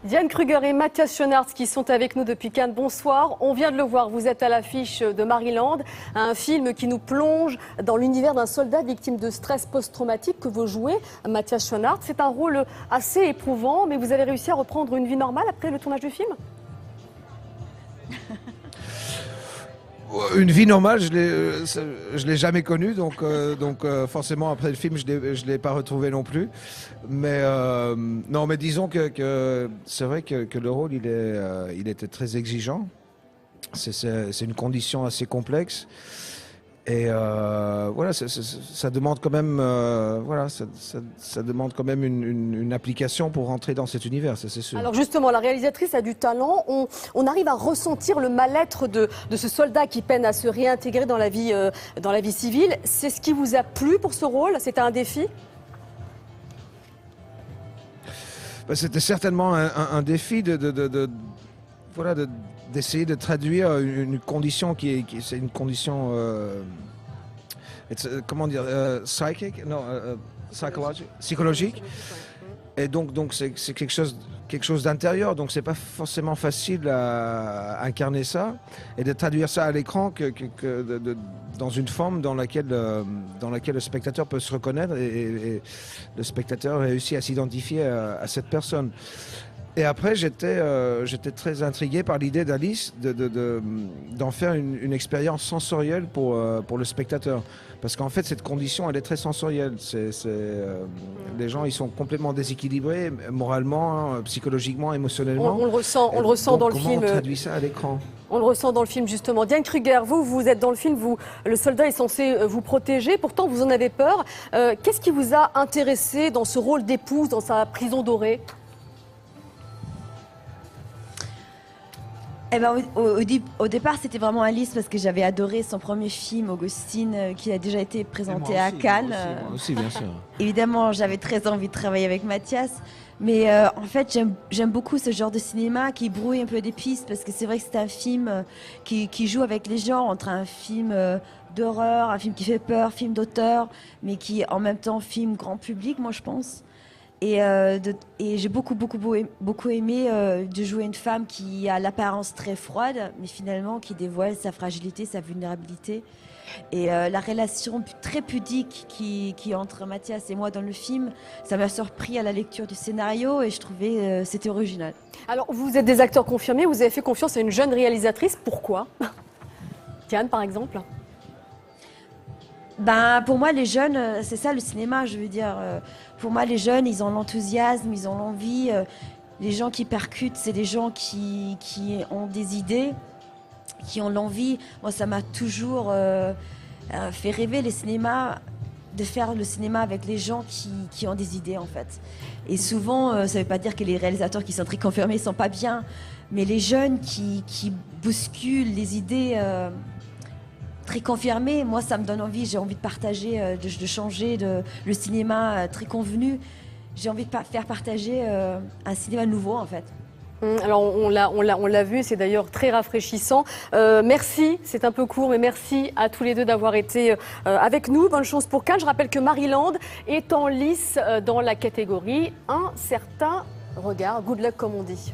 Diane Kruger et Mathias Schoenaerts qui sont avec nous depuis Cannes. Bonsoir. On vient de le voir, vous êtes à l'affiche de Maryland, un film qui nous plonge dans l'univers d'un soldat victime de stress post-traumatique que vous jouez, Mathias Schoenaerts. C'est un rôle assez éprouvant, mais vous avez réussi à reprendre une vie normale après le tournage du film ? Une vie normale, je l'ai jamais connue, donc forcément après le film, je l'ai pas retrouvé non plus. Mais non, mais disons que c'est vrai que le rôle, il était très exigeant. C'est une condition assez complexe. Et voilà, ça demande quand même, ça demande quand même une application pour rentrer dans cet univers, ça c'est sûr. Alors justement, la réalisatrice a du talent. On arrive à ressentir le mal-être de ce soldat qui peine à se réintégrer dans la vie civile. C'est ce qui vous a plu pour ce rôle? C'était un défi? C'était certainement un défi d'essayer de traduire une condition c'est une condition comment dire psychologique, et donc c'est quelque chose d'intérieur, donc c'est pas forcément facile à incarner ça et de traduire ça à l'écran dans une forme dans laquelle le spectateur peut se reconnaître et le spectateur réussit à s'identifier à cette personne. Et après, j'étais très intrigué par l'idée d'Alice d'en faire une expérience sensorielle pour le spectateur. Parce qu'en fait, cette condition, elle est très sensorielle. Les gens, ils sont complètement déséquilibrés, moralement, psychologiquement, émotionnellement. On le ressent dans le film. Comment on traduit ça à l'écran ? On le ressent dans le film, justement. Diane Kruger, vous êtes dans le film, le soldat est censé vous protéger, pourtant vous en avez peur. Qu'est-ce qui vous a intéressé dans ce rôle d'épouse, dans sa prison dorée ? Eh ben, au départ, c'était vraiment Alice parce que j'avais adoré son premier film, Augustine, qui a déjà été présenté à Cannes. Moi aussi, bien sûr. Évidemment, j'avais très envie de travailler avec Mathias. Mais en fait, j'aime beaucoup ce genre de cinéma qui brouille un peu des pistes parce que c'est vrai que c'est un film qui joue avec les genres, entre un film d'horreur, un film qui fait peur, film d'auteur, mais qui en même temps film grand public, moi je pense. Et j'ai beaucoup aimé de jouer une femme qui a l'apparence très froide, mais finalement qui dévoile sa fragilité, sa vulnérabilité. Et la relation très pudique qui entre Mathias et moi dans le film, ça m'a surpris à la lecture du scénario et je trouvais c'était original. Alors, vous êtes des acteurs confirmés, vous avez fait confiance à une jeune réalisatrice. Pourquoi? Diane, par exemple? Ben, pour moi, les jeunes, c'est ça le cinéma, je veux dire. Pour moi, les jeunes, ils ont l'enthousiasme, ils ont l'envie. Les gens qui percutent, c'est des gens qui ont des idées, qui ont l'envie. Moi, ça m'a toujours fait rêver les cinémas, de faire le cinéma avec les gens qui ont des idées, en fait. Et souvent, ça ne veut pas dire que les réalisateurs qui sont très confirmés ne sont pas bien, mais les jeunes qui bousculent les idées très confirmé, moi ça me donne envie, j'ai envie de partager, de changer le cinéma très convenu. J'ai envie de faire partager un cinéma nouveau en fait. Alors on l'a vu, c'est d'ailleurs très rafraîchissant. Merci, c'est un peu court, mais merci à tous les deux d'avoir été avec nous. Bonne chance pour Cannes. Je rappelle que Maryland est en lice dans la catégorie Un certain regard. Good luck comme on dit.